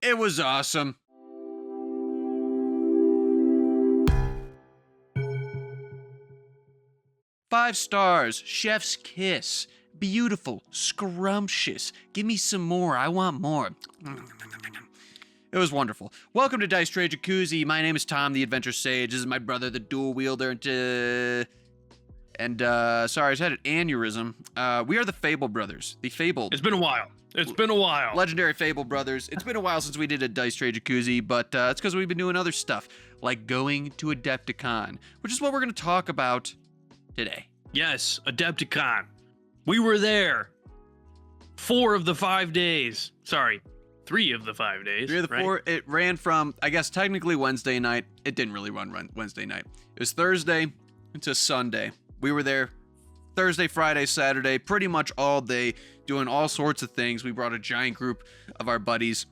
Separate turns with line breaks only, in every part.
It was awesome. Five stars, chef's kiss. Beautiful, scrumptious. Give me some more. I want more. It was wonderful. Welcome to Dice Tray Jacuzzi. My name is Tom, the Adventure Sage. This is my brother, the Dual Wielder. Sorry, I just had an aneurysm. We are the Fable Brothers. The Fabled.
It's been a while.
Legendary Fable Brothers. It's been a while since we did a Dice Tray Jacuzzi, but it's because we've been doing other stuff, like going to Adepticon, which is what we're going to talk about today.
Yes, Adepticon. We were there 4 of the 5 days. Sorry, 3 of the 5 days.
3 of the
right?
4. It ran from, I guess, technically Wednesday night. It didn't really run Wednesday night. It was Thursday to Sunday. We were there Thursday, Friday, Saturday, pretty much all day, doing all sorts of things. We brought a giant group of our buddies.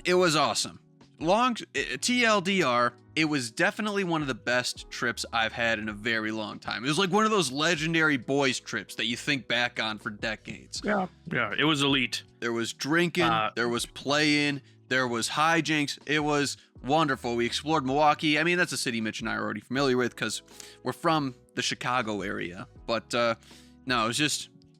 It was awesome. TLDR, it was definitely one of the best trips I've had in a very long time. It was like one of those legendary boys trips that you think back on for decades.
Yeah, it was elite.
There was drinking, there was playing, there was hijinks. It was wonderful. We explored Milwaukee. I mean, that's a city Mitch and I are already familiar with because we're from the Chicago area. But no,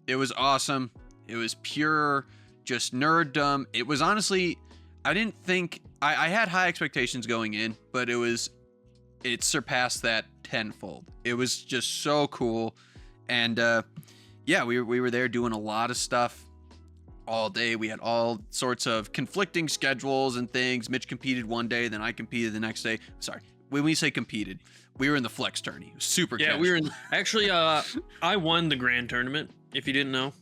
it was awesome. It was pure, just nerddom. It was honestly, I didn't think, I had high expectations going in, but it surpassed that tenfold. It was just so cool. And yeah, we were there doing a lot of stuff all day. We had all sorts of conflicting schedules and things. Mitch competed one day, then I competed the next day. Sorry, when we say competed, we were in the flex tourney. It was super casual.
Yeah, we were in, actually, I won the grand tournament, if you didn't know.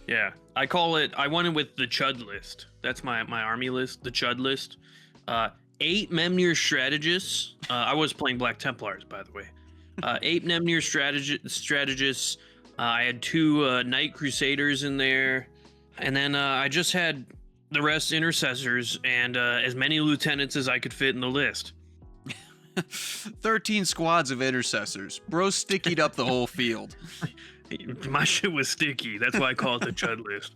Yeah, I won it with the Chud list. That's my army list, the Chud list. 8 Memnir strategists. I was playing Black Templars, by the way. 8 Memnir strategists. I had 2 Knight Crusaders in there. And then I just had the rest intercessors and as many lieutenants as I could fit in the list.
13 squads of intercessors. Bro stickied up the whole field.
My shit was sticky. That's why I call it the Chud list.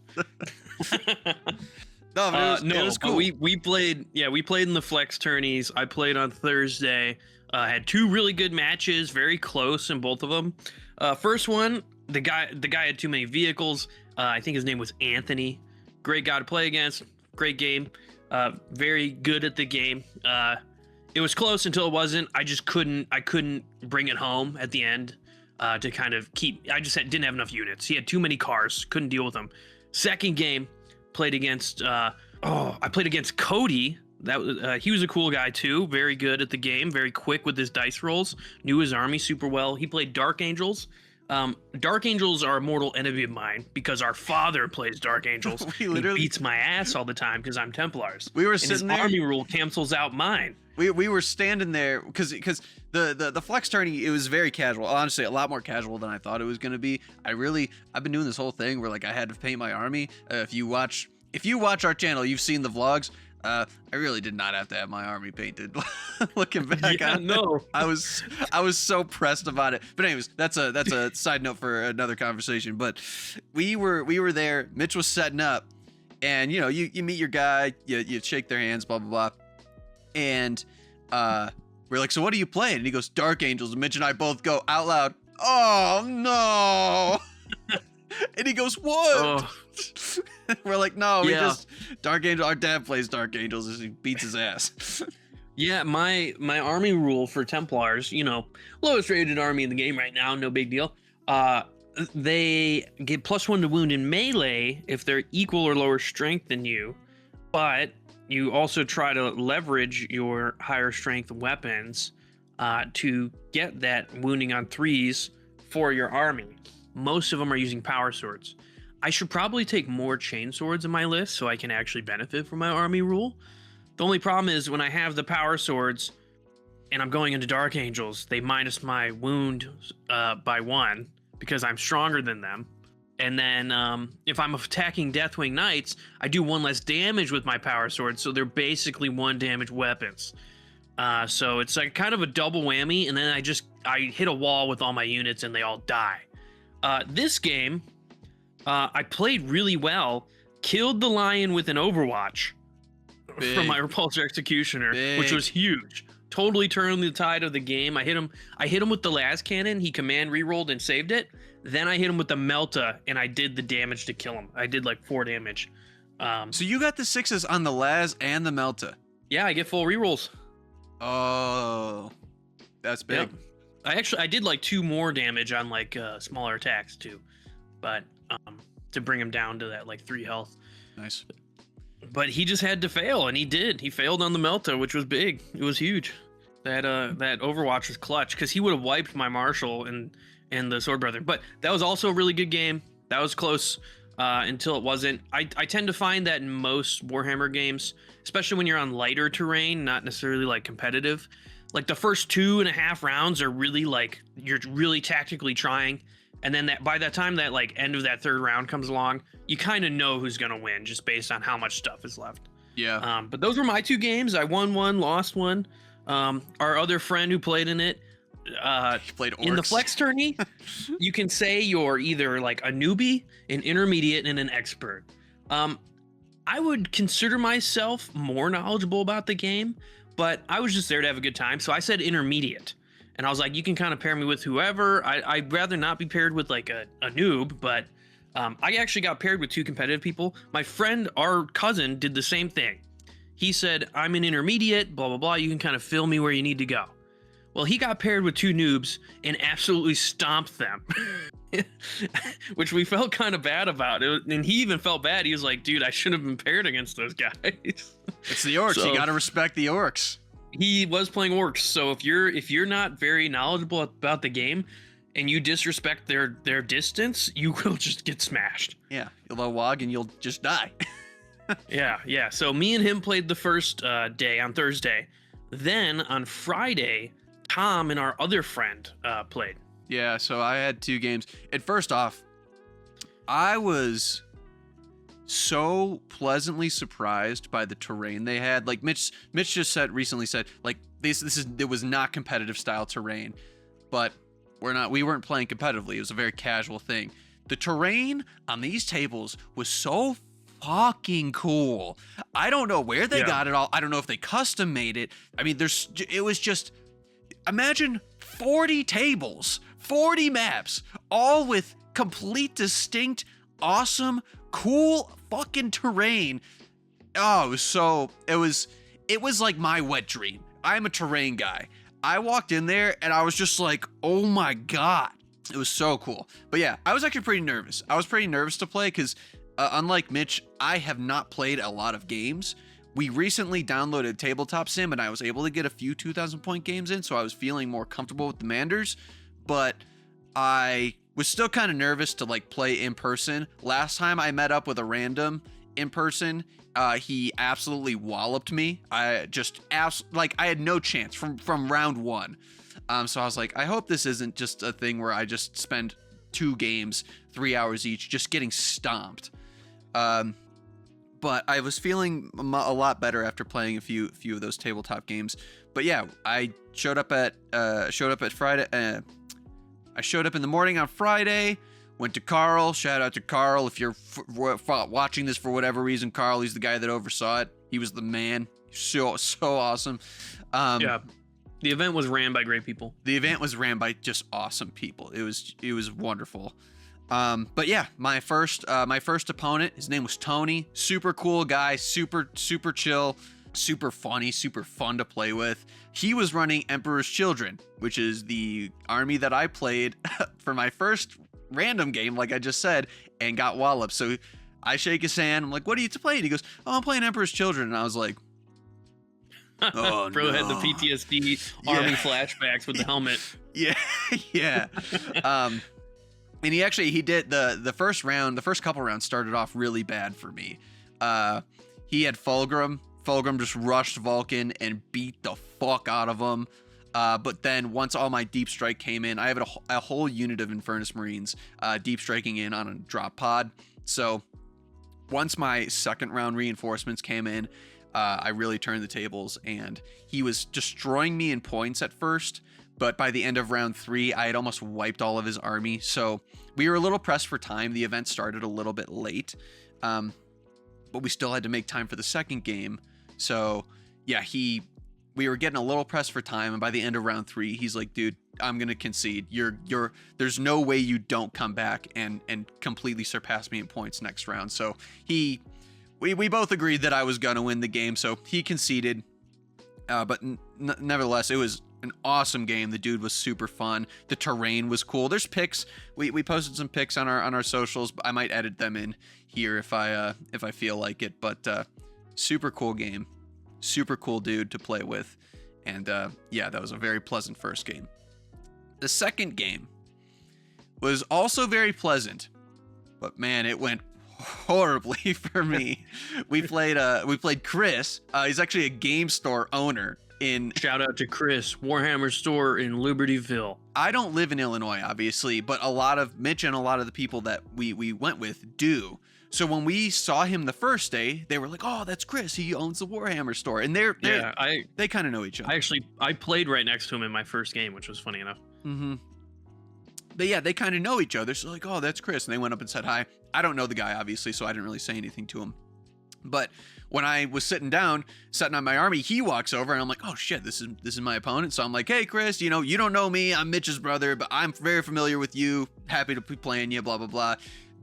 No, but it was cool.
We played in the flex tourneys. I played on Thursday. Had 2 really good matches, very close in both of them. First one, the guy had too many vehicles. I think his name was Anthony. Great guy to play against. Great game. Very good at the game. It was close until it wasn't. I couldn't bring it home at the end to kind of keep. I just didn't have enough units. He had too many cars. Couldn't deal with them. Second game, played against. I played against Cody. He was a cool guy too. Very good at the game. Very quick with his dice rolls. Knew his army super well. He played Dark Angels. Dark Angels are a mortal enemy of mine because our father plays Dark Angels. He beats my ass all the time because I'm Templars.
We were
and
sitting
his
there.
army rule cancels out mine.
We were standing there because the flex tourney, it was very casual. Honestly, a lot more casual than I thought it was going to be. I've been doing this whole thing where like I had to paint my army. If you watch our channel, you've seen the vlogs. I really did not have to have my army painted. Looking back on it, I was so pressed about it. But anyways, that's a side note for another conversation. But we were there. Mitch was setting up, and you meet your guy, you shake their hands, blah blah blah, and we're like, so what are you playing? And he goes, Dark Angels. And Mitch and I both go out loud, oh no. And he goes, what?
Oh.
We're like, no, we just Dark Angel. Our dad plays Dark Angels and he beats his ass.
Yeah, my army rule for Templars, lowest rated army in the game right now, no big deal. They get +1 to wound in melee if they're equal or lower strength than you, but you also try to leverage your higher strength weapons to get that wounding on 3s for your army. Most of them are using power swords. I should probably take more chain swords in my list so I can actually benefit from my army rule. The only problem is when I have the power swords and I'm going into Dark Angels, they minus my wound by 1 because I'm stronger than them. And then if I'm attacking Deathwing Knights, I do 1 less damage with my power swords, so they're basically 1 damage weapons. So it's like kind of a double whammy, and then I hit a wall with all my units and they all die. This game, I played really well, killed the lion with an Overwatch. from my Repulsor Executioner, which was huge. Totally turned the tide of the game. I hit him with the las cannon. He command rerolled and saved it. Then I hit him with the Melta, and I did the damage to kill him. I did like 4 damage.
So you got the 6s on the las and the Melta.
Yeah, I get full rerolls.
Oh, that's big.
Yep. I did like 2 more damage on like smaller attacks too, but to bring him down to that like 3 health.
Nice.
But he just had to fail, and he did. He failed on the Melta, which was big. It was huge. That Overwatch was clutch because he would have wiped my Marshal and the Sword Brother. But that was also a really good game. That was close until it wasn't. I tend to find that in most Warhammer games, especially when you're on lighter terrain, not necessarily like competitive. Like the first 2.5 rounds are really like you're really tactically trying. And then by that time that like end of that 3rd round comes along, you kind of know who's going to win just based on how much stuff is left.
Yeah.
But those were my 2 games. I won 1, lost 1. Our other friend who played in it,
he played orcs.
in the flex tourney, you can say you're either like a newbie, an intermediate, and an expert. I would consider myself more knowledgeable about the game, but I was just there to have a good time. So I said intermediate. And I was like, you can kind of pair me with whoever. I'd rather not be paired with like a noob, but I actually got paired with 2 competitive people. My friend, our cousin, did the same thing. He said, I'm an intermediate, blah, blah, blah. You can kind of fill me where you need to go. Well, he got paired with 2 noobs and absolutely stomped them, which we felt kind of bad about. And he even felt bad. He was like, dude, I shouldn't have been paired against those guys.
It's the orcs. So, you got to respect the orcs.
He was playing orcs, so if you're not very knowledgeable about the game and you disrespect their distance, you will just get smashed.
Yeah, you'll low wog and you'll just die.
Yeah. So me and him played the first day on Thursday. Then on Friday, Tom and our other friend played.
Yeah, so I had 2 games. And first off, I was so pleasantly surprised by the terrain they had. Like Mitch just recently said like it was not competitive style terrain, but we weren't playing competitively. It was a very casual thing. The terrain on these tables was so fucking cool. I don't know where they got it all. I don't know if they custom made it. I mean, it was just, imagine 40 tables, 40 maps, all with complete, distinct, awesome, cool fucking terrain. Oh, it was like my wet dream. I'm a terrain guy. I walked in there and I was just like, oh my God. It was so cool. But yeah, I was actually pretty nervous. I was pretty nervous to play because unlike Mitch, I have not played a lot of games. We recently downloaded Tabletop Sim and I was able to get a few 2,000 point games in, so I was feeling more comfortable with the Manders, but I was still kind of nervous to like play in person. Last time I met up with a random in person, he absolutely walloped me. I had no chance from round 1. So I was like, I hope this isn't just a thing where I just spend 2 games, 3 hours each, just getting stomped. But I was feeling a lot better after playing a few of those tabletop games. But yeah, I showed up at Friday. I showed up in the morning on Friday, went to Carl. Shout out to Carl. If you're watching this for whatever reason, Carl, he's the guy that oversaw it. He was the man. So awesome.
Yeah. The event was ran by great people.
The event was ran by just awesome people. It was wonderful. But yeah, my first opponent, his name was Tony. Super cool guy, super chill, super funny, super fun to play with. He was running Emperor's Children, which is the army that I played for my first random game, like I just said, and got walloped. So I shake his hand. I'm like, what are you playing? He goes, oh, I'm playing Emperor's Children. And I was like, oh,
Bro
no.
had the PTSD army flashbacks with the helmet.
Yeah. And he did the first couple rounds started off really bad for me. He had Fulgrim. Fulgrim just rushed Vulcan and beat the fuck out of him. But then once all my deep strike came in, I have a whole unit of Infernus Marines deep striking in on a drop pod. So once my second round reinforcements came in, I really turned the tables, and he was destroying me in points at first. But by the end of round 3, I had almost wiped all of his army. So we were a little pressed for time. The event started a little bit late. But we still had to make time for the second game. So yeah, we were getting a little pressed for time, and by the end of round 3, he's like, dude, I'm gonna concede. There's no way you don't come back and completely surpass me in points next round. So we both agreed that I was gonna win the game, so he conceded. But nevertheless, it was an awesome game. The dude was super fun. The terrain was cool. There's pics. We posted some pics on our socials. I might edit them in here if I feel like it. But super cool game. Super cool dude to play with. And yeah, that was a very pleasant first game. The second game was also very pleasant, but man, it went horribly for me. We played Chris. He's actually a game store owner in.
Shout out to Chris, Warhammer store in Libertyville.
I don't live in Illinois, obviously, but a lot of Mitch and a lot of the people that we went with do. So when we saw him the first day, they were like, "Oh, that's Chris. He owns the Warhammer store," and they kind of know each other.
I played right next to him in my first game, which was funny enough.
Mm-hmm. But yeah, they kind of know each other. So like, "Oh, that's Chris," and they went up and said hi. I don't know the guy, obviously, so I didn't really say anything to him. But when I was setting on my army, he walks over, and I'm like, "Oh shit, this is my opponent." So I'm like, "Hey, Chris, you don't know me. I'm Mitch's brother, but I'm very familiar with you. Happy to be playing you. Blah blah blah."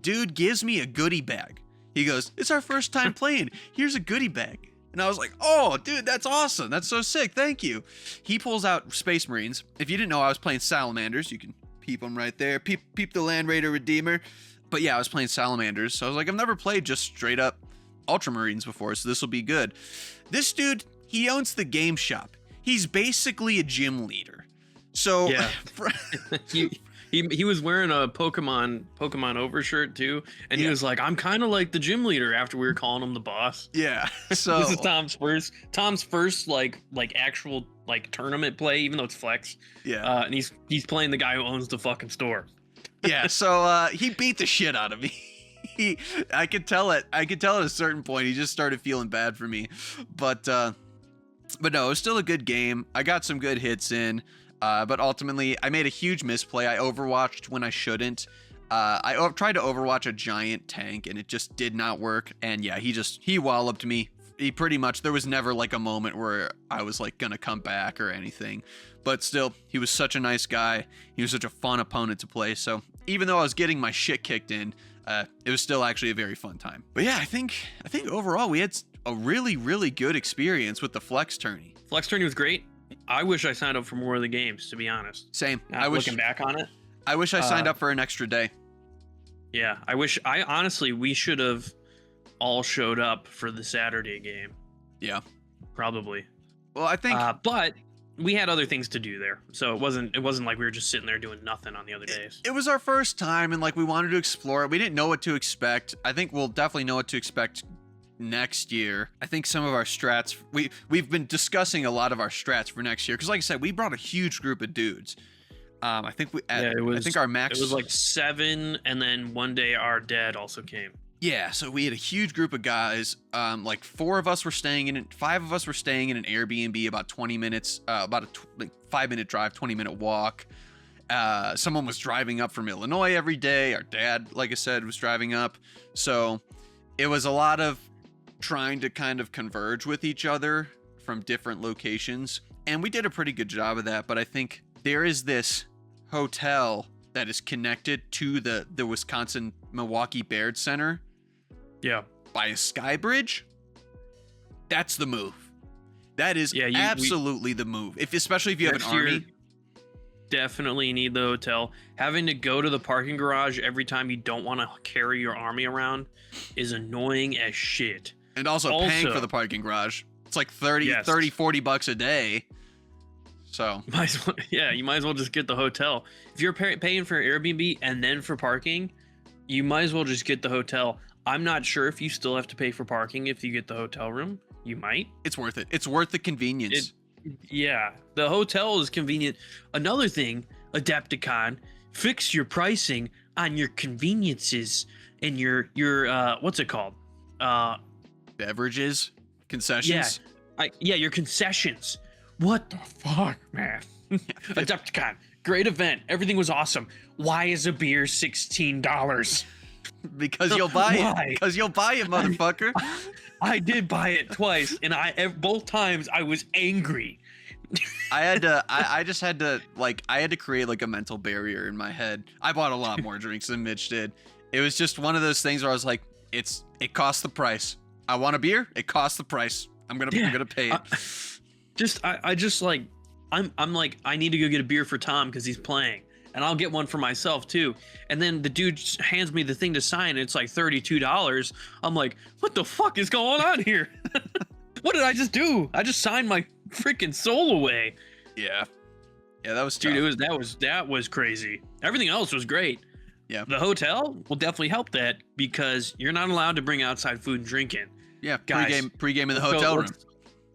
Dude gives me a goodie bag. He goes, "It's our first time playing. Here's a goodie bag." And I was like, "Oh, dude, that's awesome. That's so sick. Thank you." He pulls out Space Marines. If you didn't know, I was playing Salamanders. You can peep them right there. Peep the Land Raider Redeemer. But yeah, I was playing Salamanders. So I was like, I've never played just straight up Ultramarines before, so this will be good. This dude, he owns the game shop. He's basically a gym leader. So
yeah. He was wearing a Pokemon overshirt too, and he was like, "I'm kind of like the gym leader." After we were calling him the boss.
Yeah. So
this is Tom's first like actual like tournament play, even though it's flex.
Yeah.
And he's playing the guy who owns the fucking store.
Yeah. So he beat the shit out of me. I could tell at a certain point he just started feeling bad for me, but no, it was still a good game. I got some good hits in. But ultimately, I made a huge misplay. I overwatched when I shouldn't. I tried to overwatch a giant tank, and it just did not work. And yeah, he walloped me. He pretty much, there was never like a moment where I was like gonna come back or anything. But still, he was such a nice guy. He was such a fun opponent to play. So even though I was getting my shit kicked in, it was still actually a very fun time. But yeah, I think overall we had a really, really good experience with the Flex Tourney.
Flex Tourney was great. I wish I signed up for more of the games, to be honest.
Same.
Looking back on it,
I wish I signed up for an extra day.
Yeah, honestly, we should have all showed up for the Saturday game.
Yeah,
probably.
Well, I think,
but we had other things to do there, so it wasn't like we were just sitting there doing nothing on the other days.
It was our first time, and like we wanted to explore it. We didn't know what to expect. I think we'll definitely know what to expect next year. I think some of our strats, we've been discussing a lot of our strats for next year, because like I said, we brought a huge group of dudes. I think I think our max,
it was like 7, and then one day our dad also came.
Yeah, so we had a huge group of guys. Like 4 of us were staying in it. 5 of us were staying in an Airbnb about 20 minutes, about a 5-minute drive, 20-minute walk. Someone was driving up from Illinois every day. Our dad, like I said, was driving up. So it was a lot of trying to kind of converge with each other from different locations. And we did a pretty good job of that. But I think there is this hotel that is connected to the Wisconsin-Milwaukee Baird Center.
Yeah.
By a sky bridge. That's the move. That is absolutely the move. Especially if you have an army.
Definitely need the hotel. Having to go to the parking garage every time you don't want to carry your army around is annoying as shit.
And also paying for the parking garage. It's like 40 bucks a day. So
you might as well just get the hotel. If you're paying for Airbnb and then for parking, you might as well just get the hotel. I'm not sure if you still have to pay for parking if you get the hotel room. You might.
It's worth it. It's worth the convenience.
Yeah, the hotel is convenient. Another thing, Adepticon, fix your pricing on your conveniences and your what's it called?
Beverages, concessions.
Yeah, your concessions. What the fuck, man? Adepticon, great event. Everything was awesome. Why is a beer $16?
Because you'll buy
Why?
it. Because you'll buy it, motherfucker.
I did buy it twice, and both times I was angry.
I just had to I had to create like a mental barrier in my head. I bought a lot more drinks than Mitch did. It was just one of those things where I was like, it costs the price. I want a beer. It costs the price. I'm gonna pay it.
I'm like, I need to go get a beer for Tom because he's playing, and I'll get one for myself too. And then the dude hands me the thing to sign, and it's like $32. I'm like, what the fuck is going on here? What did I just do? I just signed my freaking soul away.
Yeah, that was
Dude,
tough.
that was crazy. Everything else was great.
Yeah.
The hotel will definitely help that because you're not allowed to bring outside food and drink in.
Yeah,
Guys,
pregame in the hotel room.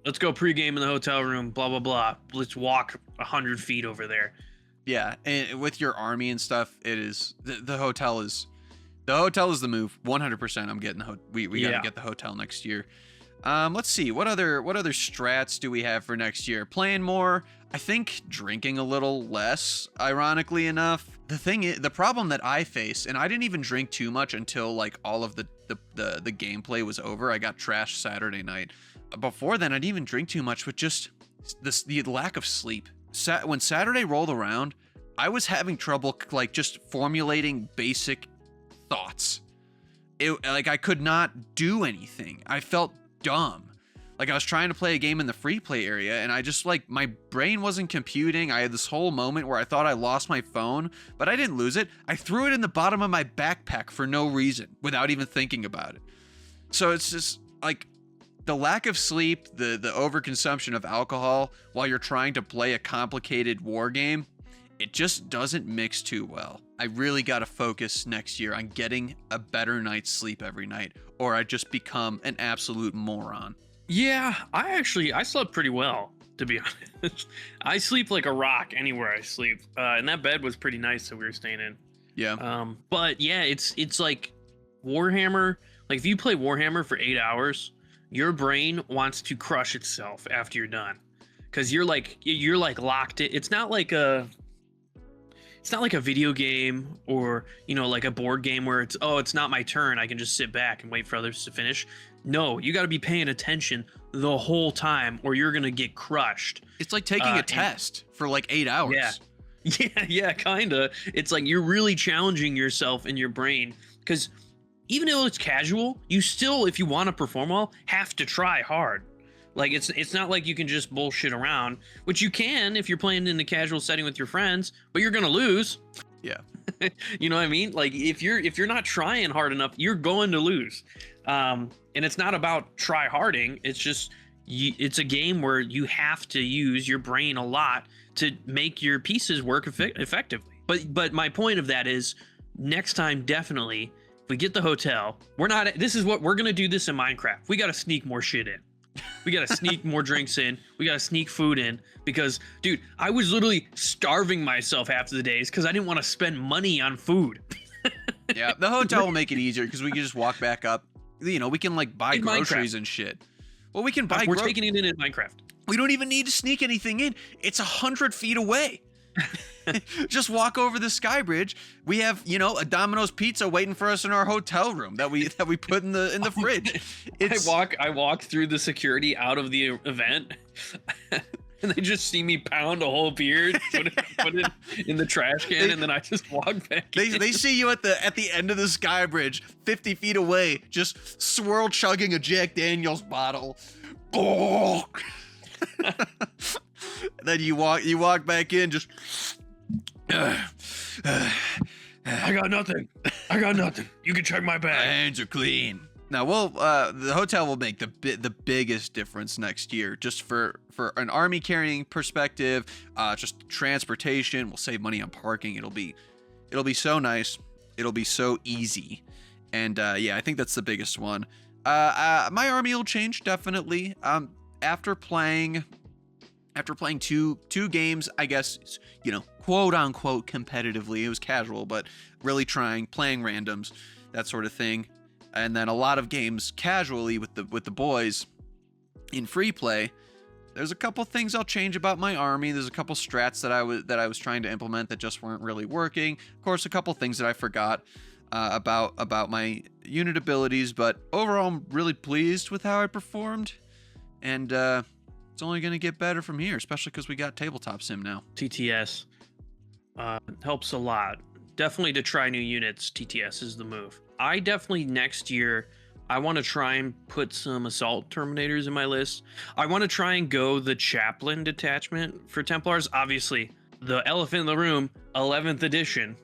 Let's go pregame in the hotel room, blah, blah, blah. Let's walk 100 feet over there.
Yeah, and with your army and stuff, it is the hotel is the move. 100%. I'm getting we gotta get the hotel next year. Let's see what other strats do we have for next year. Playing more. I think drinking a little less. Ironically enough, the problem that I face, and I didn't even drink too much until like all of the gameplay was over. I got trashed Saturday night. Before then, I didn't even drink too much, but just the lack of sleep. When Saturday rolled around, I was having trouble like just formulating basic thoughts. I could not do anything. I felt dumb. Like I was trying to play a game in the free play area, and I just my brain wasn't computing. I had this whole moment where I thought I lost my phone, but I didn't lose it. I threw it in the bottom of my backpack for no reason, without even thinking about it. So it's just like the lack of sleep, the overconsumption of alcohol while you're trying to play a complicated war game, it just doesn't mix too well. I really got to focus next year on getting a better night's sleep every night, or I just become an absolute moron.
Yeah, I slept pretty well, to be honest. I sleep like a rock anywhere I sleep. And that bed was pretty nice that we were staying in.
Yeah.
But yeah, it's like Warhammer. Like if you play Warhammer for 8 hours, your brain wants to crush itself after you're done. Cause you're like locked in. It's not like a video game or, like a board game where it's not my turn. I can just sit back and wait for others to finish. No, you got to be paying attention the whole time or you're going to get crushed.
It's like taking a test for like 8 hours.
Yeah, kind of. It's like you're really challenging yourself in your brain because even though it's casual, you still, if you want to perform well, have to try hard. Like it's not like you can just bullshit around, which you can if you're playing in a casual setting with your friends, but you're going to lose.
Yeah.
You know what I mean? Like if you're not trying hard enough, you're going to lose. And it's not about try harding. It's just it's a game where you have to use your brain a lot to make your pieces work effectively. But my point of that is next time, definitely, if we get the hotel, we're going to do this in Minecraft. We got to sneak more shit in. We got to sneak more drinks in. We got to sneak food in because, dude, I was literally starving myself half of the days because I didn't want to spend money on food.
Yeah, the hotel will make it easier because we can just walk back up. We can buy
in
groceries
Minecraft.
And shit. Well, we can buy.
We're taking it in Minecraft.
We don't even need to sneak anything in. It's 100 feet away. Just walk over the sky bridge. We have, a Domino's pizza waiting for us in our hotel room that we put in the fridge.
I walk through the security out of the event, and they just see me pound a whole beer, put it in the trash can, and then I just walk back.
They see you at the end of the sky bridge, 50 feet away, just swirl chugging a Jack Daniels bottle. Oh. Then you walk back in, just.
I got nothing. You can check my bag.
My hands are clean. Now, the hotel will make the biggest difference next year, just for an army carrying perspective. Just transportation. We'll save money on parking. It'll be so nice. It'll be so easy, and I think that's the biggest one. My army will change definitely. After playing two games, I guess, quote unquote competitively. It was casual, but really playing randoms, that sort of thing. And then a lot of games casually with the boys in free play. There's a couple things I'll change about my army. There's a couple strats that I was trying to implement that just weren't really working. Of course, a couple things that I forgot. about my unit abilities, but overall I'm really pleased with how I performed, and it's only going to get better from here, especially because we got tabletop sim now.
TTS helps a lot. Definitely to try new units, TTS is the move. I definitely next year, I want to try and put some assault terminators in my list. I want to try and go the chaplain detachment for Templars. Obviously, the elephant in the room, 11th edition,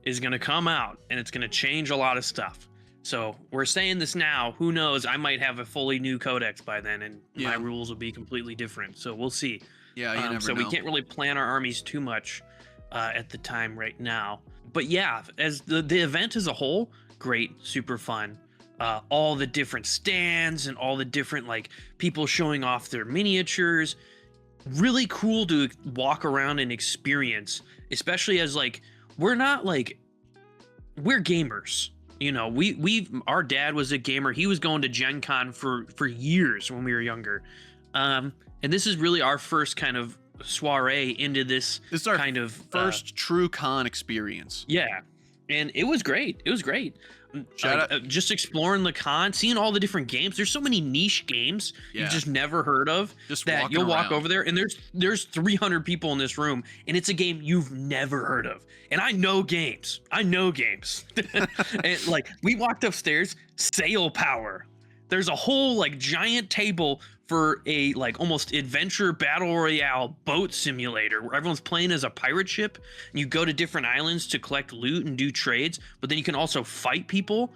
is going to come out, and it's going to change a lot of stuff. So we're saying this now. Who knows? I might have a fully new codex by then, and my rules will be completely different. So we'll see.
Yeah, you never know.
So we can't really plan our armies too much at the time right now. But yeah, as the event as a whole, great, super fun. All the different stands and all the different like people showing off their miniatures. Really cool to walk around and experience, especially as like we're gamers. You know, our dad was a gamer. He was going to Gen Con for years when we were younger. And this is really our first kind of soiree into this
is our
kind of
first true con experience.
Yeah. And it was great. It was great. Just exploring the con, seeing all the different games. There's so many niche games you've just never heard of that you'll walk over there, and there's 300 people in this room, and it's a game you've never heard of. And I know games. And like we walked upstairs, Sail Power. There's a whole like giant table for a like almost adventure battle royale boat simulator where everyone's playing as a pirate ship, and you go to different islands to collect loot and do trades, but then you can also fight people.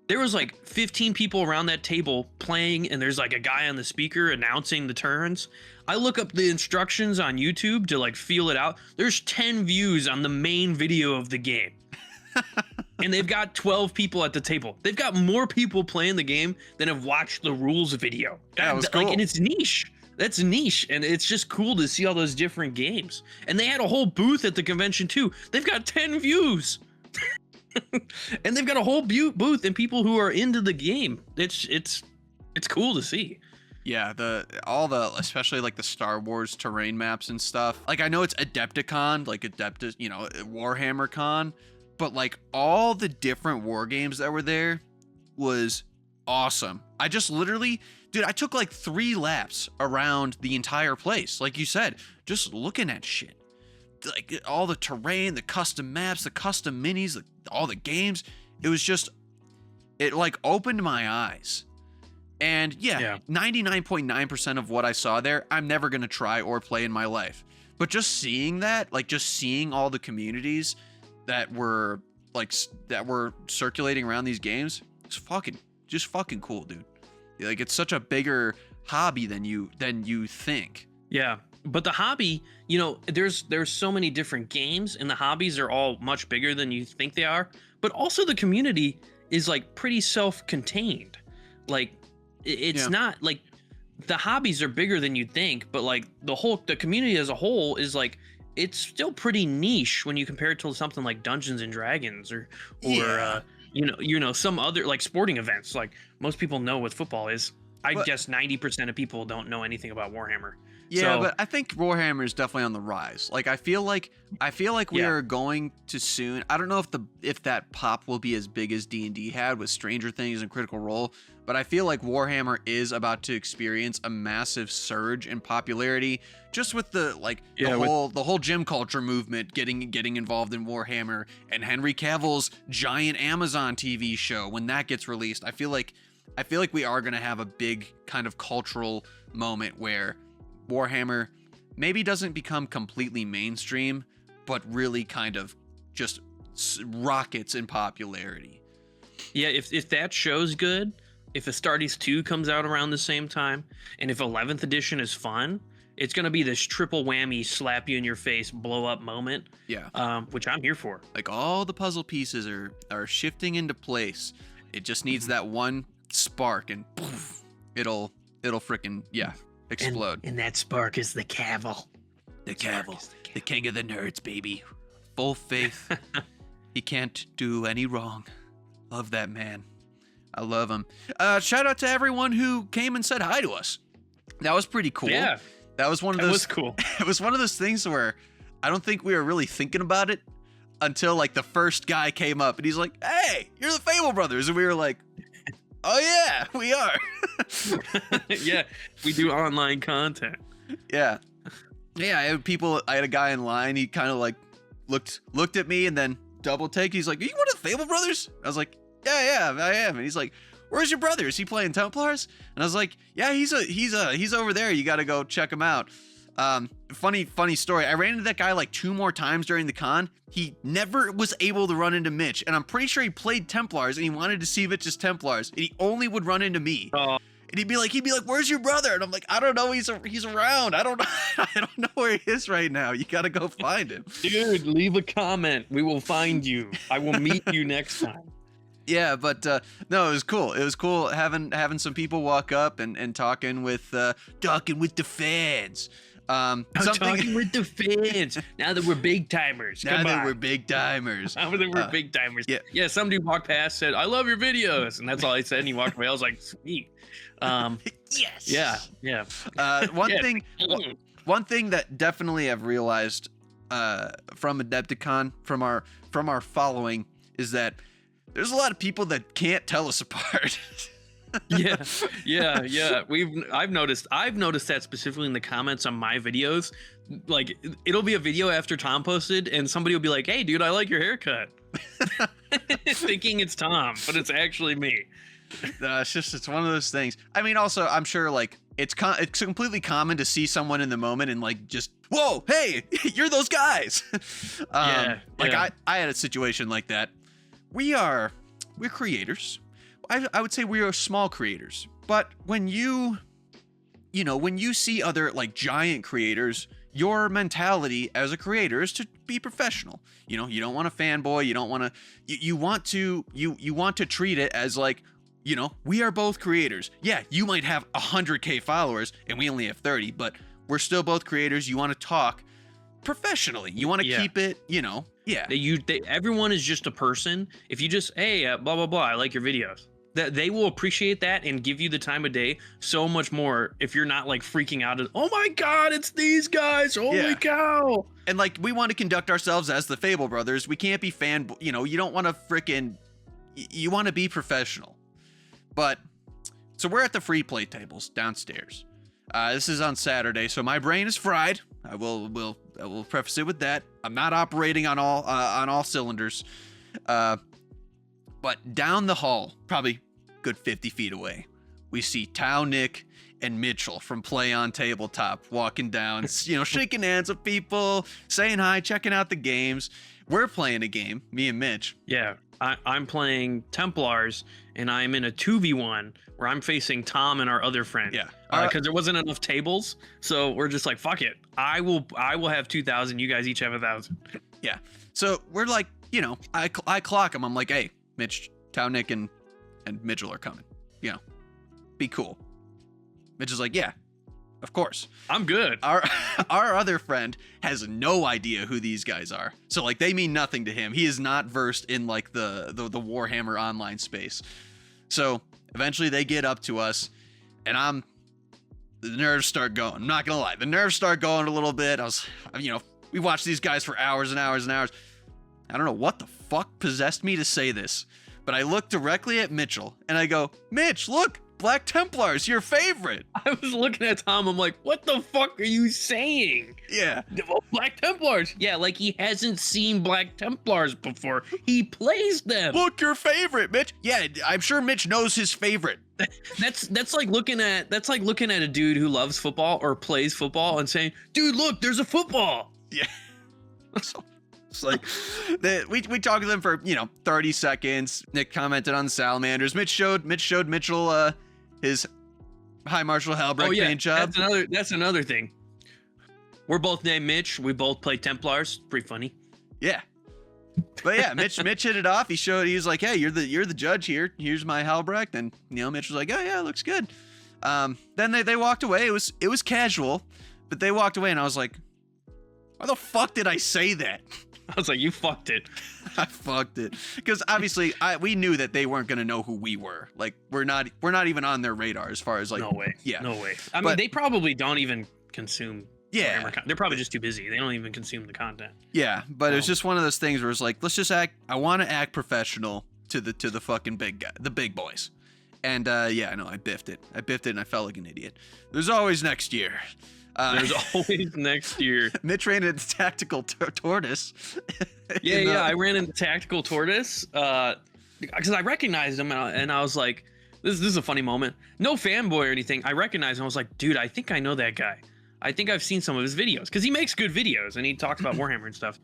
There was like 15 people around that table playing, and there's like a guy on the speaker announcing the turns. I look up the instructions on YouTube to like feel it out. There's 10 views on the main video of the game. And they've got 12 people at the table. They've got more people playing the game than have watched the rules video.
That was cool.
And it's niche. That's niche. And it's just cool to see all those different games. And they had a whole booth at the convention too. They've got 10 views. And they've got a whole booth and people who are into the game. It's cool to see.
Yeah, especially like the Star Wars terrain maps and stuff. Like I know it's Adepticon, like Warhammer Con. But like all the different war games that were there was awesome. I just literally, dude, I took like 3 laps around the entire place. Like you said, just looking at shit. Like all the terrain, the custom maps, the custom minis, all the games. It was just, it like opened my eyes. And yeah. 99.9% of what I saw there, I'm never going to try or play in my life. But just seeing that, like just seeing all the communities that were circulating around these games, it's fucking cool, dude. Like it's such a bigger hobby than you think.
Yeah, but the hobby, you know, there's so many different games, and the hobbies are all much bigger than you think they are. But also the community is like pretty self-contained. Like it's not like the hobbies are bigger than you think, but like the community as a whole is like, it's still pretty niche when you compare it to something like Dungeons and Dragons or some other like sporting events. Like most people know what football is. I guess 90% of people don't know anything about Warhammer.
Yeah, but I think Warhammer is definitely on the rise. Like I feel like we are going to soon. I don't know if that pop will be as big as D&D had with Stranger Things and Critical Role, but I feel like Warhammer is about to experience a massive surge in popularity just with the whole gym culture movement getting involved in Warhammer, and Henry Cavill's giant Amazon TV show when that gets released. I feel like we are going to have a big kind of cultural moment where Warhammer maybe doesn't become completely mainstream, but really kind of just rockets in popularity.
Yeah, if that show's good, if Astartes 2 comes out around the same time, and if 11th edition is fun, it's going to be this triple whammy, slap you in your face, blow up moment.
Yeah.
Which I'm here for.
Like all the puzzle pieces are shifting into place. It just needs that one spark, and poof, it'll frickin' explode.
And that spark is the Cavill.
The Cavill. The king of the nerds, baby. Full faith. He can't do any wrong. Love that man. I love him. Shout out to everyone who came and said hi to us. That was pretty cool.
Yeah.
That was one of those.
That was cool.
It was one of those things where I don't think we were really thinking about it until like the first guy came up and he's like, "Hey, you're the Fable brothers," and we were like, "Oh yeah, we are."
Yeah, we do online content.
Yeah. I had a guy in line. He kind of like looked at me and then double take. He's like, "Are you one of the Fable brothers?" I was like, "Yeah, I am." And he's like, "Where's your brother? Is he playing Templars?" And I was like, "Yeah, he's over there. You got to go check him out." Funny story. I ran into that guy like 2 more times during the con. He never was able to run into Mitch, and I'm pretty sure he played Templars and he wanted to see Mitch's Templars, and he only would run into me. And he'd be like, "Where's your brother?" And I'm like, "I don't know. He's around. I don't know. I don't know where he is right now. You got to go find him."
Dude, leave a comment. We will find you. I will meet you next time.
Yeah, but no, it was cool. It was cool having some people walk up and talking with the fans.
Talking with the fans. Now that we're big timers.
Now that we're big timers.
Yeah, some dude walked past, said, "I love your videos," and that's all I said. And he walked away. I was like, "Sweet."
Yes.
Yeah.
One thing that definitely I've realized from Adepticon, from our following, is that there's a lot of people that can't tell us apart.
Yeah. I've noticed that specifically in the comments on my videos. Like, it'll be a video after Tom posted, and somebody will be like, "Hey, dude, I like your haircut," thinking it's Tom, but it's actually me.
It's one of those things. I mean, also, I'm sure like it's completely common to see someone in the moment and like just, "Whoa, hey, you're those guys." I had a situation like that. We're creators. I would say we are small creators, but when you see other like giant creators, your mentality as a creator is to be professional. You don't want to fanboy. You don't want to. You want to treat it as like, we are both creators. Yeah, you might have 100K followers and we only have 30, but we're still both creators. You want to talk professionally. You want to keep it, Yeah.
Everyone is just a person. If you just, "Hey, blah blah blah, I like your videos," that they will appreciate that and give you the time of day so much more if you're not like freaking out. "Oh my God, it's these guys! Holy cow!"
And like, we want to conduct ourselves as the Fable brothers. We can't be you don't want to you want to be professional. But so we're at the free play tables downstairs. This is on Saturday, so my brain is fried. I will preface it with that. I'm not operating on all cylinders. But down the hall, probably good 50 feet away, we see Tao, Nick, and Mitchell from Play on Tabletop walking down, shaking hands with people, saying hi, checking out the games. We're playing a game, me and Mitch.
Yeah, I'm playing Templars, and I'm in a 2v1 where I'm facing Tom and our other friend.
Yeah.
Because there wasn't enough tables, so we're just like, fuck it. I will have 2,000. You guys each have 1,000.
Yeah. So we're like, I clock him. I'm like, "Hey, Mitch, Tao, Nick, and Mitchell are coming. Be cool." Mitch is like, "Yeah, of course.
I'm good."
Our other friend has no idea who these guys are. So like, they mean nothing to him. He is not versed in like the Warhammer online space. So eventually they get up to us, and the nerves start going. I'm not gonna lie, the nerves start going a little bit. We watched these guys for hours and hours and hours. I don't know what the fuck possessed me to say this, but I looked directly at Mitchell and I go, "Mitch, look, Black Templars, your favorite."
I was looking at Tom. I'm like, "What the fuck are you saying?"
Yeah.
Black Templars. Yeah, like he hasn't seen Black Templars before. He plays them.
"Look, your favorite, Mitch." Yeah, I'm sure Mitch knows his favorite.
That's like looking at a dude who loves football or plays football and saying, "Dude, look, there's a football."
Yeah. It's like we talked to them for 30 seconds. Nick commented on the salamanders. Mitch showed Mitchell his High Marshal Halbrecht paint job.
That's another thing. We're both named Mitch. We both play Templars. Pretty funny.
Yeah. But yeah, Mitch hit it off. He was like, "Hey, you're the judge here. Here's my Halbrecht." And Mitch was like, "Oh yeah, it looks good." Then they walked away. It was casual, but they walked away, and I was like, "Why the fuck did I say that?"
I was like, "You fucked it."
I fucked it, because obviously we knew that they weren't gonna know who we were. Like, we're not even on their radar as far as like.
No way.
Yeah.
No way. I mean, they probably don't even consume
Yeah.
They're probably just too busy. They don't even consume the content.
Yeah, but it's just one of those things where it's like, let's just act. I want to act professional to the fucking big guy, the big boys. And yeah, no, I biffed it. And I felt like an idiot. There's always next year.
There's always next year.
Mitch ran into tactical tortoise.
Yeah, I ran into tactical tortoise because I recognized him and I was like, this is a funny moment. No fanboy or anything. I recognized him. I was like, dude, I think I know that guy. I think I've seen some of his videos because he makes good videos and he talks about Warhammer and stuff.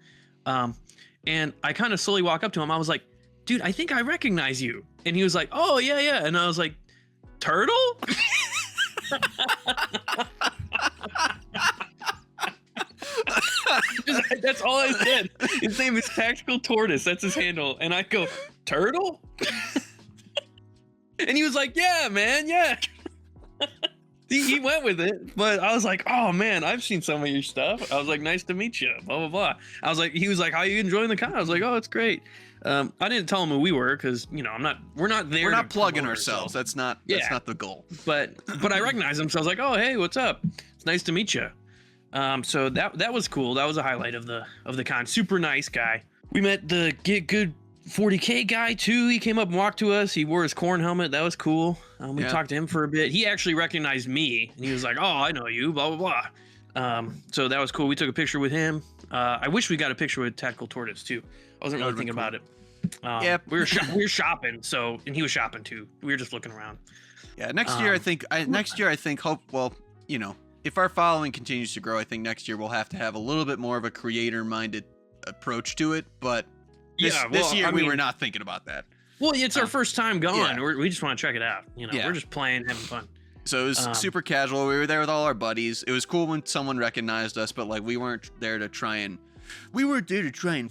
And I kind of slowly walk up to him. I was like, dude, I think I recognize you. And he was like, oh, yeah. And I was like, Turtle? That's all I said. His name is Tactical Tortoise. That's his handle. And I go, Turtle? And he was like, yeah, man, yeah. He went with it, but I was like, oh man, I've seen some of your stuff. I was like, nice to meet you, blah, blah, blah. He was like, how are you enjoying the con? I was like, oh, it's great. I didn't tell him who we were because, we're not there.
We're not plugging ourselves. That's not the goal.
But I recognized him. So I was like, oh, hey, what's up? It's nice to meet you. So that was cool. That was a highlight of the con. Super nice guy. We met the Get Good 40K guy too. He came up and walked to us. He wore his corn helmet. That was cool. We talked to him for a bit. He actually recognized me and he was like, oh, I know you, blah, blah, blah. So that was cool. We took a picture with him. I wish we got a picture with Tactical Tortoise too. I wasn't really thinking about it. We were shopping. So, and he was shopping too. We were just looking around.
Yeah. Next year, I think if our following continues to grow, I think next year we'll have to have a little bit more of a creator minded approach to it. But this year we were not thinking about that.
Well, it's our first time going. Yeah. We just want to check it out. We're just playing, having fun.
So it was super casual. We were there with all our buddies. It was cool when someone recognized us, but we weren't there to try and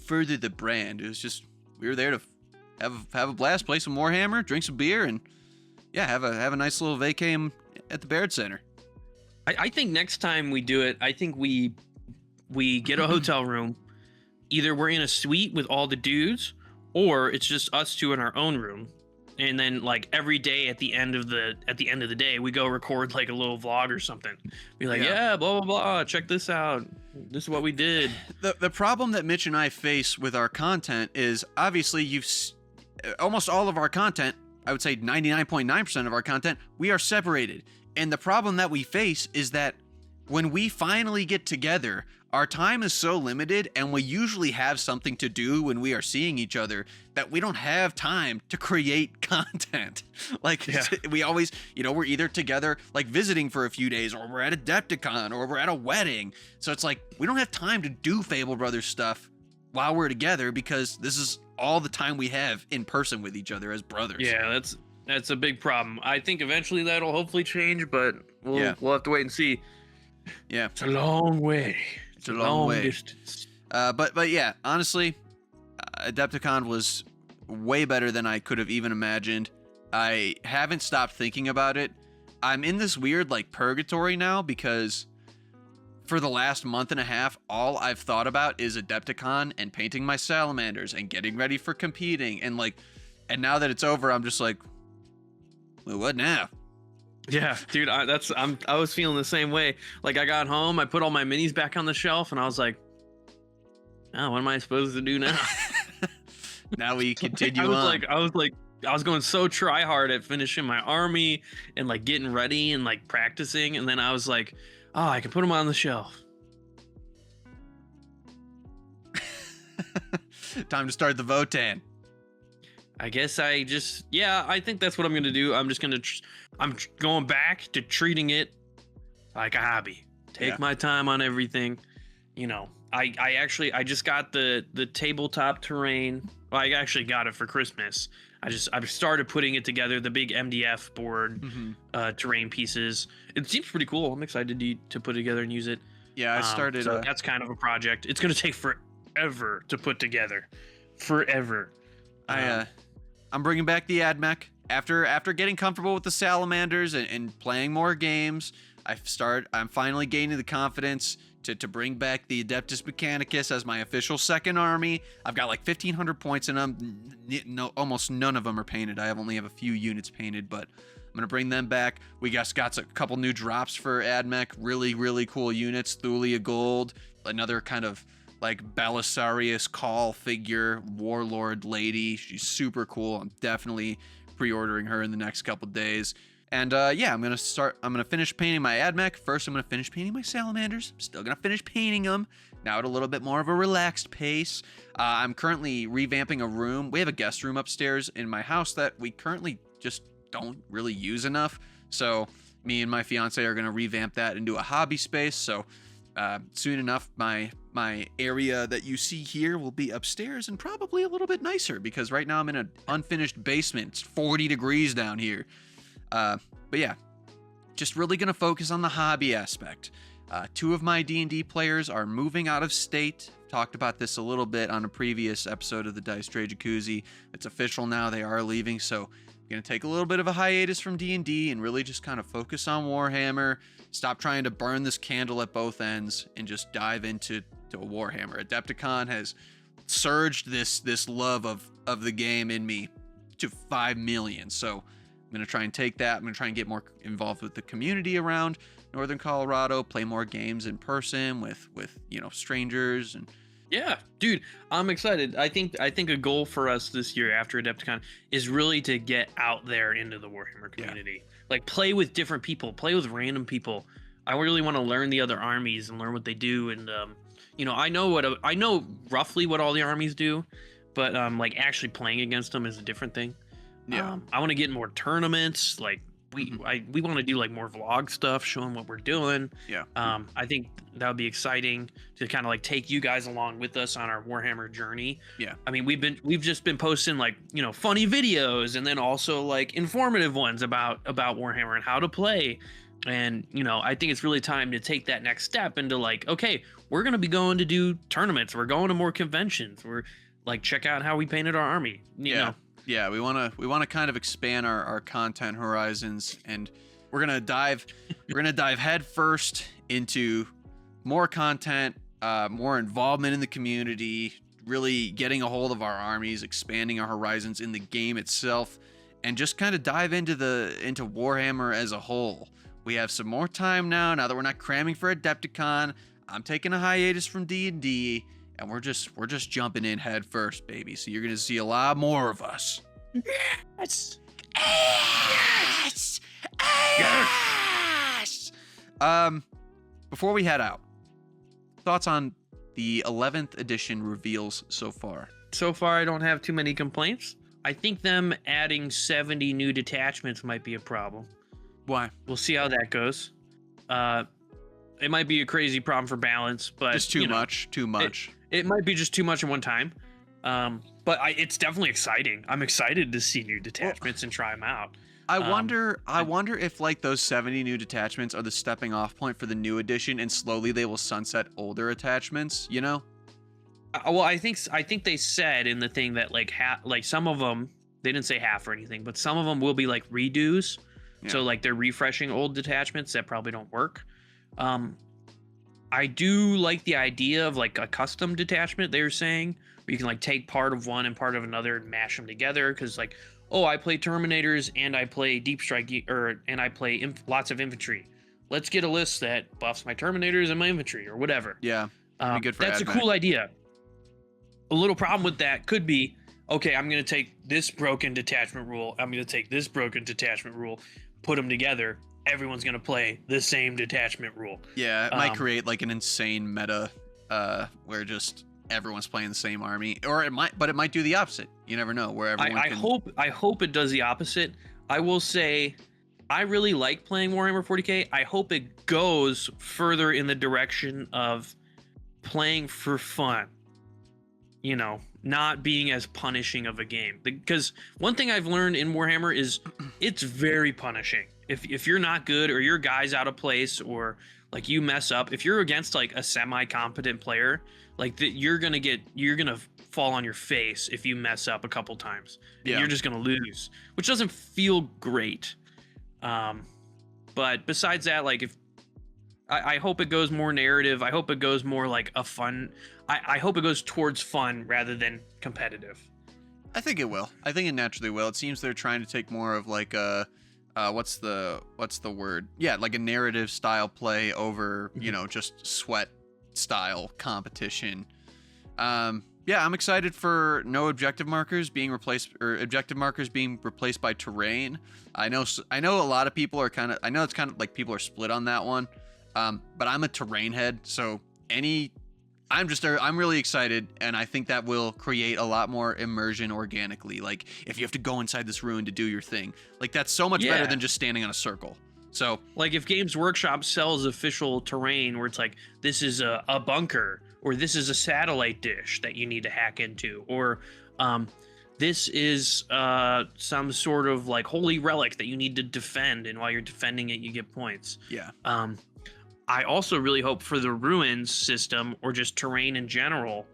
further the brand. It was just we were there to have a blast, play some Warhammer, drink some beer, and have a nice little vacay at the Baird Center.
I think next time we do it, I think we get a hotel room. Either we're in a suite with all the dudes, or it's just us two in our own room. And then every day at the end of the day, we go record a little vlog or something. Be like, yeah, blah, blah, blah. Check this out. This is what we did.
The problem that Mitch and I face with our content is obviously almost all of our content, I would say 99.9% of our content, we are separated. And the problem that we face is that when we finally get together, our time is so limited and we usually have something to do when we are seeing each other that we don't have time to create content. We always, we're either together visiting for a few days, or we're at Adepticon, or we're at a wedding. So it's we don't have time to do Fable Brothers stuff while we're together because this is all the time we have in person with each other as brothers.
Yeah, that's a big problem. I think eventually that'll hopefully change, but we'll have to wait and see.
Yeah.
It's a long way.
It's a long way.
Distance.
But yeah, honestly, Adepticon was way better than I could have even imagined. I haven't stopped thinking about it. I'm in this weird purgatory now because for the last month and a half, all I've thought about is Adepticon and painting my salamanders and getting ready for competing. And now that it's over, I'm just well, what now?
Yeah, dude, I was feeling the same way. I got home, I put all my minis back on the shelf, and I was like, oh, what am I supposed to do now?
Now we continue
on. I was going so try hard at finishing my army and getting ready and practicing, and then I was like, oh, I can put them on the shelf.
Time to start the Votan.
I guess I think that's what I'm going to do. I'm just going to, I'm going back to treating it like a hobby. Take my time on everything. I just got the tabletop terrain. Well, I actually got it for Christmas. I started putting it together, the big MDF board, terrain pieces. It seems pretty cool. I'm excited to put it together and use it.
Yeah, I started.
So that's kind of a project. It's going to take forever to put together. Forever.
I'm bringing back the AdMech after getting comfortable with the salamanders and playing more games. I'm finally gaining the confidence to bring back the Adeptus Mechanicus as my official second army. I've got 1,500 points in them. No, almost none of them are painted. I only have a few units painted, but I'm going to bring them back. We got a couple new drops for AdMech. Really, really cool units. Thulia Gold, another kind of like Belisarius Call figure, Warlord lady. She's super cool. I'm definitely pre-ordering her in the next couple days. And yeah, I'm going to finish painting my AdMech. First, I'm going to finish painting my Salamanders. I'm still going to finish painting them. Now at a little bit more of a relaxed pace. I'm currently revamping a room. We have a guest room upstairs in my house that we currently just don't really use enough. So me and my fiance are going to revamp that into a hobby space. So soon enough, my area that you see here will be upstairs and probably a little bit nicer because right now I'm in an unfinished basement. It's 40 degrees down here. But yeah, just really going to focus on the hobby aspect. 2 of my D&D players are moving out of state. Talked about this a little bit on a previous episode of the Dice Tray Jacuzzi. It's official now. They are leaving. So I'm going to take a little bit of a hiatus from D&D and really just kind of focus on Warhammer. Stop trying to burn this candle at both ends and just dive into Warhammer. Adepticon has surged this love of the game in me to 5 million. So I'm going to try and take that. I'm going to try and get more involved with the community around Northern Colorado, play more games in person with strangers. And
yeah, dude, I'm excited. I think a goal for us this year after Adepticon is really to get out there into the Warhammer community. Yeah. Like play with different people, play with random people. I really want to learn the other armies and learn what they do. And I know roughly what all the armies do, but like actually playing against them is a different thing.
Yeah,
I want to get in more tournaments. Like we want to do like more vlog stuff, showing what we're doing.
Yeah.
I think that would be exciting to kind of like take you guys along with us on our Warhammer journey.
Yeah.
I mean, we've just been posting like funny videos and then also like informative ones about Warhammer and how to play. And I think it's really time to take that next step into like, okay, we're gonna be going to do tournaments. We're going to more conventions. We're like check out how we painted our army. You know.
Yeah, we want to kind of expand our content horizons, and we're gonna dive head first into more content, more involvement in the community, really getting a hold of our armies, expanding our horizons in the game itself, and just kind of dive into Warhammer as a whole. We have some more time now that we're not cramming for Adepticon. I'm taking a hiatus from D&D. And we're just jumping in head first, baby. So you're gonna see a lot more of us.
Yes.
Yes. Yes. Before we head out, thoughts on the 11th edition reveals so far?
So far, I don't have too many complaints. I think them adding 70 new detachments might be a problem.
Why?
We'll see how that goes. It might be a crazy problem for balance, but
just too much.
It might be just too much at one time. But it's definitely exciting. I'm excited to see new detachments and try them out.
I wonder if like those 70 new detachments are the stepping off point for the new edition, and slowly they will sunset older attachments.
Well, I think they said in the thing that like some of them, they didn't say half or anything, but some of them will be like redos. Yeah. So like they're refreshing old detachments that probably don't work. I do like the idea of like a custom detachment they were saying, where you can like take part of one and part of another and mash them together. Because like, I play Terminators and I play Deep Strike and I play lots of infantry. Let's get a list that buffs my Terminators and my infantry or whatever.
Yeah, be good for
that's a cool idea. A little problem with that could be, okay, I'm going to take this broken detachment rule. I'm going to take this broken detachment rule, put them together. Everyone's going to play the same detachment rule.
Yeah, it might create like an insane meta where just everyone's playing the same army, or it might do the opposite. You never know where everyone
I hope it does the opposite. I will say I really like playing Warhammer 40K. I hope it goes further in the direction of playing for fun. Not being as punishing of a game. Because one thing I've learned in Warhammer is it's very punishing. If you're not good or your guy's out of place or like you mess up, if you're against like a semi-competent player, like you're gonna fall on your face if you mess up a couple times. Yeah. You're just gonna lose, which doesn't feel great. But besides that, like if I hope it goes more narrative. I hope it goes more like a fun. I hope it goes towards fun rather than competitive.
I think it will. I think it naturally will. It seems they're trying to take more of like a what's the word? Yeah, like a narrative style play over, just sweat style competition. Yeah, I'm excited for no objective markers being replaced, or objective markers being replaced by terrain. I know a lot of people are I know it's kind of like people are split on that one. But I'm a terrain head, so I'm really excited, and I think that will create a lot more immersion organically. Like if you have to go inside this ruin to do your thing, like that's so much better than just standing on a circle. So
like if Games Workshop sells official terrain where it's like, this is a bunker, or this is a satellite dish that you need to hack into, or this is some sort of like holy relic that you need to defend, and while you're defending it, you get points.
Yeah.
I also really hope for the ruins system, or just terrain in general.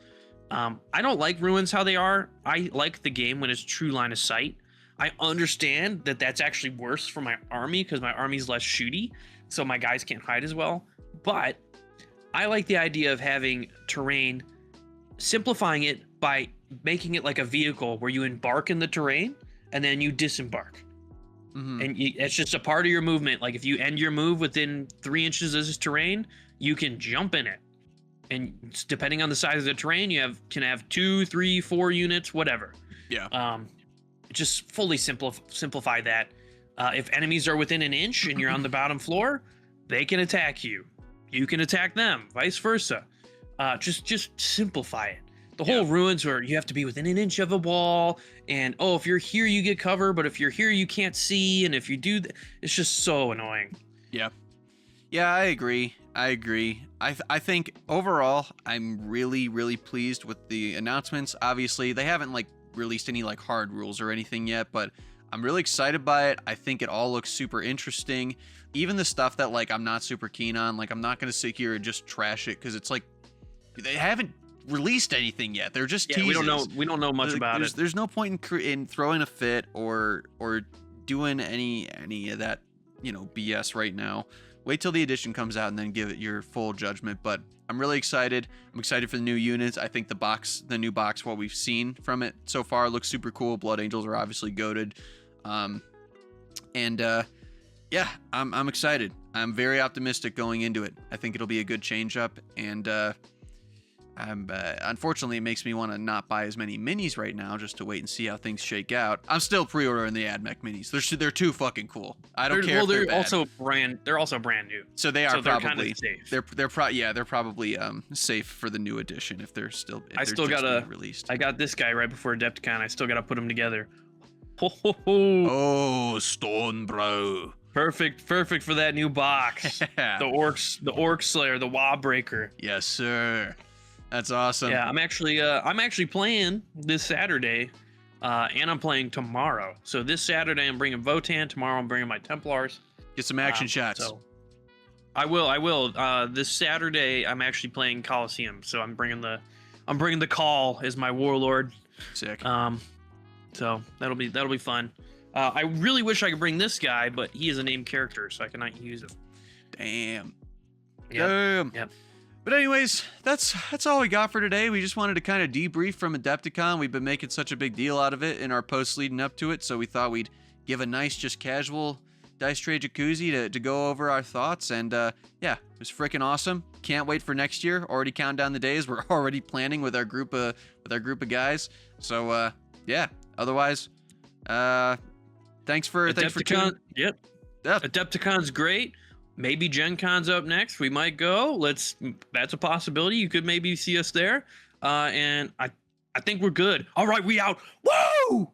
I don't like ruins how they are. I like the game when it's true line of sight. I understand that that's actually worse for my army because my army's less shooty, so my guys can't hide as well. But I like the idea of having terrain, simplifying it by making it like a vehicle where you embark in the terrain and then you disembark. Mm-hmm. And it's just a part of your movement. Like if you end your move within 3 inches of this terrain, you can jump in it. And depending on the size of the terrain, you can have 2, 3, 4 units, whatever.
Yeah.
Just fully simplify that. If enemies are within an inch and you're on the bottom floor, they can attack you. You can attack them, vice versa. Just simplify it. The whole ruins where you have to be within an inch of a wall, and if you're here you get cover, but if you're here you can't see, and if you do, it's just so annoying.
Yeah, I agree. I think overall I'm really pleased with the announcements. Obviously they haven't like released any like hard rules or anything yet, but I'm really excited by it. I think it all looks super interesting. Even the stuff that like I'm not super keen on, like I'm not gonna sit here and just trash it because it's like they haven't released anything yet. They're just teasers.
We don't know much about it.
There's no point in throwing a fit or doing any of that BS right now. Wait till the edition comes out and then give it your full judgment. But I'm really excited. I'm excited for the new units. I think the new box, what we've seen from it so far, looks super cool. Blood Angels are obviously goated. Yeah, I'm excited. I'm very optimistic going into it. I think it'll be a good change up, and unfortunately, it makes me want to not buy as many minis right now, just to wait and see how things shake out. I'm still pre-ordering the AdMech minis. They're too fucking cool. I don't care. Well,
they're also brand new.
So they are
they're
probably
safe.
They're probably safe for the new edition if they're still.
I still gotta
released.
I got this guy right before Adepticon. I still gotta put them together.
Oh, Stone Bro.
Perfect for that new box. The Orc Slayer, the Wob Breaker.
Yes, sir. That's awesome.
Yeah, I'm actually playing this Saturday, and I'm playing tomorrow. So this Saturday I'm bringing Votan. Tomorrow I'm bringing my Templars.
Get some action shots.
So I will. This Saturday I'm actually playing Coliseum. So I'm bringing the Call as my warlord.
Sick.
So that'll be fun. I really wish I could bring this guy, but he is a named character, so I cannot use him.
Damn.
Yep.
But anyways, that's all we got for today. We just wanted to kind of debrief from Adepticon. We've been making such a big deal out of it in our posts leading up to it, so we thought we'd give a nice, just casual Dice Tray Jacuzzi to go over our thoughts. And yeah, it was freaking awesome. Can't wait for next year. Already counting down the days. We're already planning with our group of guys. So yeah. Otherwise, thanks for tuning.
Yep. Adepticon's great. Maybe Gen Con's up next. We might go. That's a possibility. You could maybe see us there. And I think we're good. All right, we out. Woo!